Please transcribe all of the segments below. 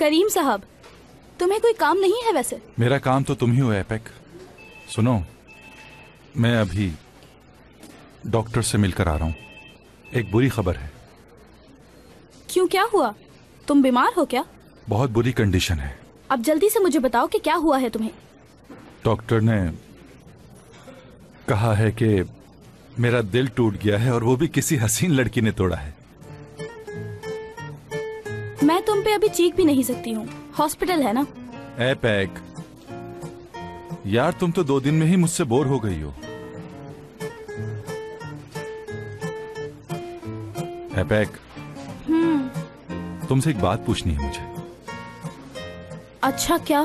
करीम साहब, तुम्हें कोई काम नहीं है वैसे? मेरा काम तो तुम ही हो एपेक। सुनो, मैं अभी डॉक्टर से मिलकर आ रहा हूँ। एक बुरी खबर है। क्यों, क्या हुआ? तुम बीमार हो क्या? बहुत बुरी कंडीशन है। अब जल्दी से मुझे बताओ कि क्या हुआ है तुम्हें। डॉक्टर ने कहा है कि मेरा दिल टूट गया है और वो भी किसी हसीन लड़की ने तोड़ा है। मैं तुम पे अभी चीख भी नहीं सकती हूँ, हॉस्पिटल है ना। एपेक यार, तुम तो 2 दिन में ही मुझसे बोर हो गई हो। एपेक, तुमसे एक बात पूछनी है मुझे। अच्छा, क्या?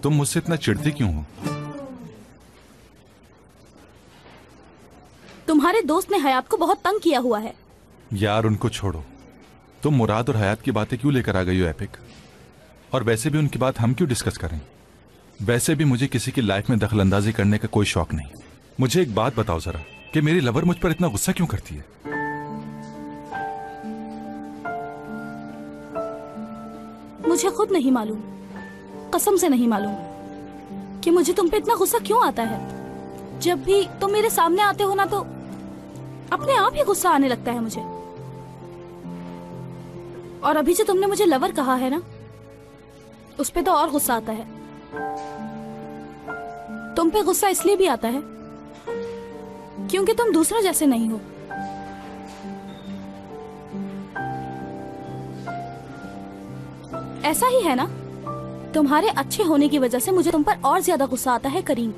तुम मुझसे इतना चिढ़ती क्यों हो? तुम्हारे दोस्त ने हयात को बहुत तंग किया हुआ है। यार उनको छोड़ो, तुम मुराद और हयात की बातें क्यों लेकर आ गई हो एपिक? और वैसे भी उनकी बात हम क्यों डिस्कस करें? वैसे भी मुझे किसी की लाइफ में दखलंदाजी करने का कोई शौक नहीं। मुझे एक बात बताओ जरा कि मेरी लवर मुझ पर इतना गुस्सा क्यों करती है? मुझे खुद नहीं मालूम, कसम से नहीं मालूम कि मुझे तुम पे इतना गुस्सा क्यों आता है। जब भी तुम मेरे सामने आते हो ना तो अपने आप ही गुस्सा आने लगता है मुझे। और अभी जो तुमने मुझे लवर कहा है ना, उस पे तो और गुस्सा आता है। तुम पे गुस्सा इसलिए भी आता है क्योंकि तुम दूसरों जैसे नहीं हो। ऐसा ही है ना? तुम्हारे अच्छे होने की वजह से मुझे तुम पर और ज्यादा गुस्सा आता है करीम।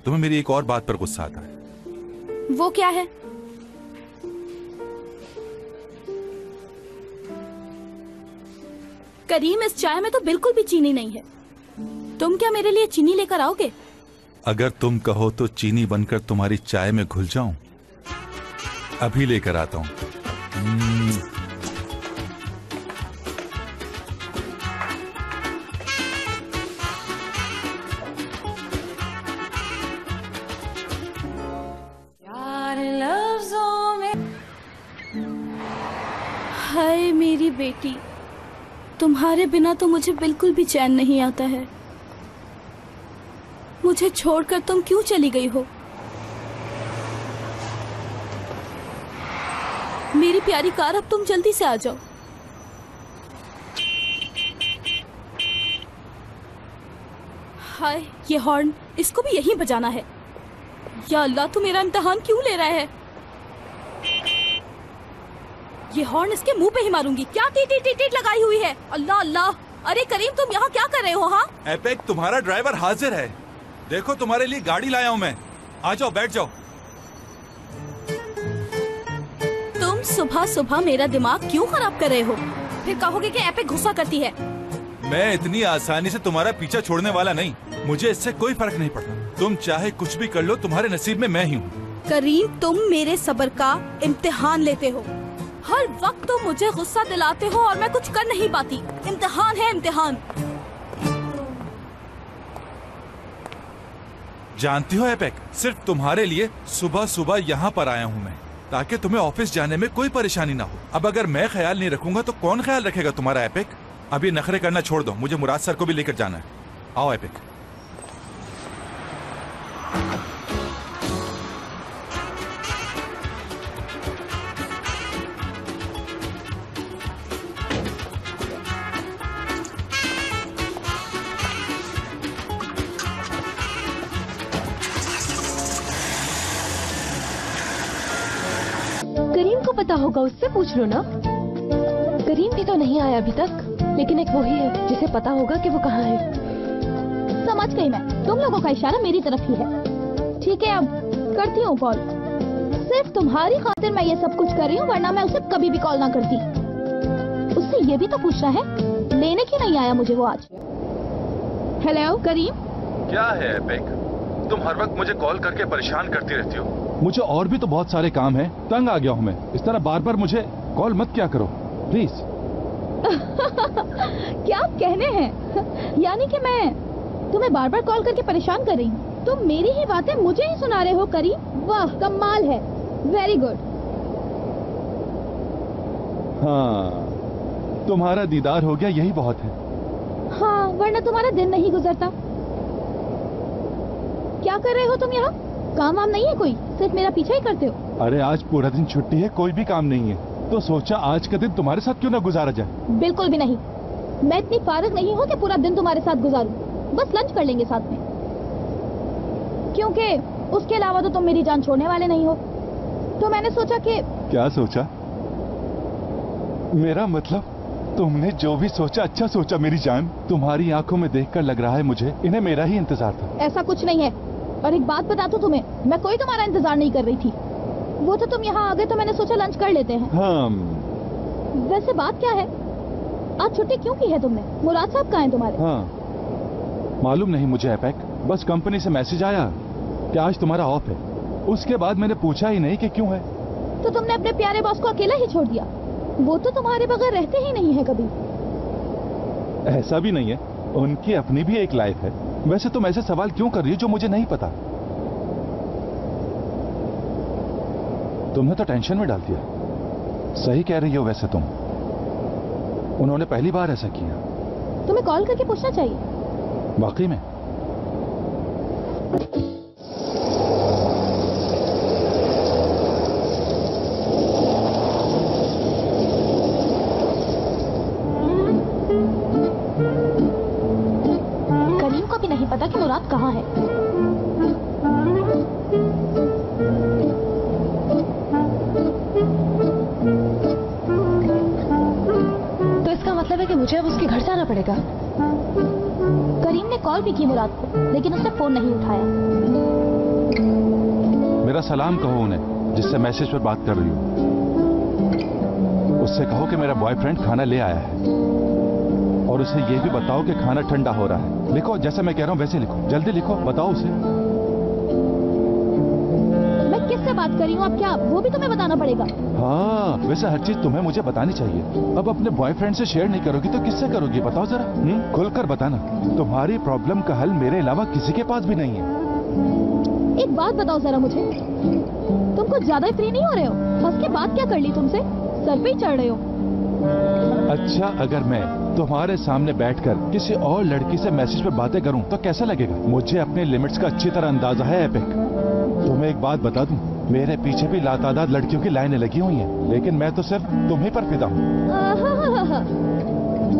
तुम्हें मेरी एक और बात पर गुस्सा आता है। वो क्या है? करीम, इस चाय में तो बिल्कुल भी चीनी नहीं है। तुम क्या मेरे लिए चीनी लेकर आओगे? अगर तुम कहो तो चीनी बनकर तुम्हारी चाय में घुल जाऊं। अभी लेकर आता हूं। हाय मेरी बेटी, तुम्हारे बिना तो मुझे बिल्कुल भी चैन नहीं आता है। मुझे छोड़कर तुम क्यों चली गई हो? मेरी प्यारी कार, अब तुम जल्दी से आ जाओ। हाय, ये हॉर्न, इसको भी यहीं बजाना है। या अल्लाह, तू मेरा इम्तिहान क्यों ले रहा है? ये हॉर्न इसके मुंह पे ही मारूंगी। क्या टीट टीट टीट लगाई हुई है? अल्लाह अल्लाह। अरे करीम, तुम यहाँ क्या कर रहे हो? हाँ एपेक, तुम्हारा ड्राइवर हाजिर है। देखो, तुम्हारे लिए गाड़ी लाया हूँ मैं। आ जाओ, बैठ जाओ। तुम सुबह सुबह मेरा दिमाग क्यों खराब कर रहे हो? फिर कहोगे कि एपेक गुस्सा करती है। मैं इतनी आसानी से तुम्हारा पीछा छोड़ने वाला नहीं। मुझे इससे कोई फर्क नहीं पड़ता। तुम चाहे कुछ भी कर लो, तुम्हारे नसीब में मैं ही हूँ। करीम, तुम मेरे सब्र का इम्तिहान लेते हो। हर वक्त तुम मुझे गुस्सा दिलाते हो और मैं कुछ कर नहीं पाती। इम्तिहान है, इम्तिहान। जानती हो एपेक, सिर्फ तुम्हारे लिए सुबह सुबह यहाँ पर आया हूँ मैं, ताकि तुम्हें ऑफिस जाने में कोई परेशानी ना हो। अब अगर मैं ख्याल नहीं रखूंगा तो कौन ख्याल रखेगा तुम्हारा एपेक? अभी नखरे करना छोड़ दो, मुझे मुराद सर को भी लेकर जाना है। आओ एपेक। करीम को पता होगा, उससे पूछ लो ना। करीम भी तो नहीं आया अभी तक, लेकिन एक वही है जिसे पता होगा कि वो कहाँ है। समझ गई मैं, तुम लोगों का इशारा मेरी तरफ ही है। ठीक है, अब करती हूँ कॉल। सिर्फ तुम्हारी खातिर मैं ये सब कुछ कर रही हूँ, वरना मैं उसे कभी भी कॉल ना करती। उससे ये भी तो पूछना है, लेने क्यों नहीं आया मुझे वो आज? हेलो करीम। क्या है एपेक, तुम हर वक्त मुझे कॉल करके परेशान करती रहती हो। मुझे और भी तो बहुत सारे काम हैं, तंग आ गया हूँ मैं। इस तरह बार बार मुझे कॉल मत किया करो प्लीज। क्या कहने हैं? यानी कि मैं तुम्हें बार बार कॉल करके परेशान कर रही हूँ? तुम मेरी ही बातें मुझे ही सुना रहे हो करीम। वाह, कमाल है, वेरी गुड। हाँ, तुम्हारा दीदार हो गया, यही बहुत है। हाँ, वरना तुम्हारा दिन नहीं गुजरता। क्या कर रहे हो तुम यहाँ? काम वाम नहीं है कोई, सिर्फ मेरा पीछा ही करते हो? अरे आज पूरा दिन छुट्टी है, कोई भी काम नहीं है, तो सोचा आज का दिन तुम्हारे साथ क्यों ना गुजारा जाए। बिल्कुल भी नहीं, मैं इतनी फारिग नहीं हूँ कि पूरा दिन तुम्हारे साथ गुजारूं। बस लंच कर लेंगे साथ में, क्योंकि उसके अलावा तो तुम मेरी जान छोड़ने वाले नहीं हो। तो मैंने सोचा कि... क्या सोचा? मेरा मतलब तुमने जो भी सोचा अच्छा सोचा मेरी जान। तुम्हारी आंखों में देखकर लग रहा है मुझे इन्हें मेरा ही इंतजार था। ऐसा कुछ नहीं है। और एक बात बता दूं तुम्हें, मैं कोई तुम्हारा इंतजार नहीं कर रही थी। वो तो तुम यहाँ आ गए तो मैंने सोचा लंच कर लेते हैं। हाँ। वैसे बात क्या है, आज छुट्टी क्यों की है तुमने? मुराद साहब कहाँ हैं तुम्हारे? हाँ, मालूम नहीं मुझे एपेक, बस कंपनी से मैसेज आया कि आज तुम्हारा ऑफ है। उसके बाद मैंने पूछा ही नहीं कि क्यों है। तो तुमने अपने प्यारे बॉस को अकेला ही छोड़ दिया? वो तो तुम्हारे बगैर रहते ही नहीं है कभी। ऐसा भी नहीं है, उनकी अपनी भी एक लाइफ है। वैसे तुम ऐसे सवाल क्यों कर रही हो जो मुझे नहीं पता? तुमने तो टेंशन में डाल दिया। सही कह रही हो वैसे तुम, उन्होंने पहली बार ऐसा किया। तुम्हें कॉल करके पूछना चाहिए। वाकई में? करीम को भी नहीं पता कि मुराद कहाँ है। तो इसका मतलब है कि मुझे अब उसके घर जाना पड़ेगा। करीम ने कॉल भी की मुराद को, लेकिन उसने फोन नहीं उठाया। मेरा सलाम कहो उन्हें जिससे मैसेज पर बात कर रही हूँ। उससे कहो कि मेरा बॉयफ्रेंड खाना ले आया है, और उसे ये भी बताओ कि खाना ठंडा हो रहा है। लिखो, जैसे मैं कह रहा हूँ वैसे लिखो, जल्दी लिखो, बताओ उसे। मैं किससे बात कर रही हूँ अब? क्या वो भी तुम्हें बताना पड़ेगा? हाँ, वैसे हर चीज तुम्हें मुझे बतानी चाहिए। अब अपने बॉयफ्रेंड से शेयर नहीं करोगी तो किससे करोगी? बताओ जरा, खुलकर बताना। तुम्हारी प्रॉब्लम का हल मेरे अलावा किसी के पास भी नहीं है। एक बात बताओ जरा मुझे, तुम कुछ ज्यादा ही फ्री नहीं हो रहे हो? हंस के बात क्या कर ली तुमसे? सर पे ही चढ़ रहे हो। अच्छा, अगर मैं तुम्हारे सामने बैठकर किसी और लड़की से मैसेज पे बातें करूं तो कैसा लगेगा? मुझे अपने लिमिट्स का अच्छी तरह अंदाजा है एपिक। तुम्हें एक बात बता दूं, मेरे पीछे भी लातादाद लड़कियों की लाइनें लगी हुई हैं, लेकिन मैं तो सिर्फ तुम्ही पर फिदा हूं।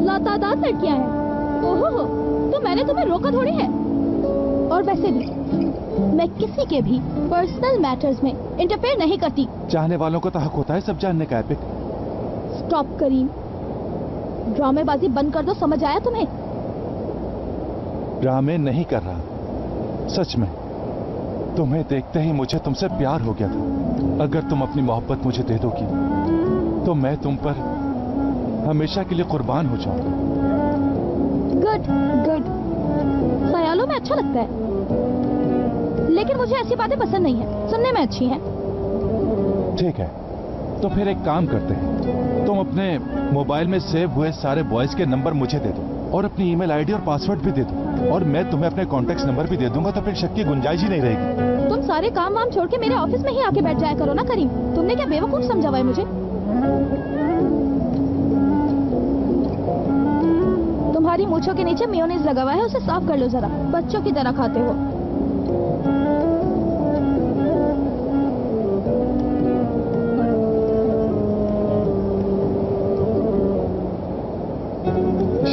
लातादाद लड़कियां हैं? ओहो, तो मैंने तुम्हें रोका थोड़ी है। और वैसे भी मैं किसी के भी पर्सनल मैटर्स में इंटरफेयर नहीं करती। चाहने वालों को तो हक होता है सब जानने का एपिक। स्टॉप करीम, ड्रामेबाजी बंद कर दो, समझ आया तुम्हें? ड्रामे नहीं कर रहा, सच में। तुम्हें देखते ही मुझे तुमसे प्यार हो गया था। अगर तुम अपनी मोहब्बत मुझे दे दोगी तो मैं तुम पर हमेशा के लिए कुर्बान हो जाऊंगा। गुड गुड, ख्यालों में अच्छा लगता है, लेकिन मुझे ऐसी बातें पसंद नहीं है। सुनने में अच्छी हैं। ठीक है, तो फिर एक काम करते हैं, तुम अपने मोबाइल में सेव हुए सारे बॉयज के नंबर मुझे दे दो और अपनी ईमेल आईडी और पासवर्ड भी दे दो, और मैं तुम्हें अपने कॉन्टैक्ट नंबर भी दे दूंगा, तो फिर शक की गुंजाइश ही नहीं रहेगी। तुम सारे काम वाम छोड़ के मेरे ऑफिस में ही आके बैठ जाया करो ना करीम। तुमने क्या बेवकूफ समझा हुआ है मुझे? तुम्हारी मूंछों के नीचे मेयोनीज लगा हुआ है, उसे साफ कर लो जरा। बच्चों की तरह खाते हो।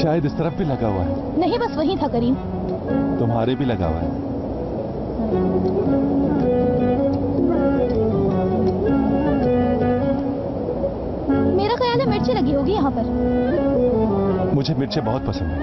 शायद इस तरफ भी लगा हुआ है। नहीं, बस वही था करीम। तुम्हारे भी लगा हुआ है। मेरा ख्याल है मिर्ची लगी होगी यहाँ पर। मुझे मिर्चें बहुत पसंद है।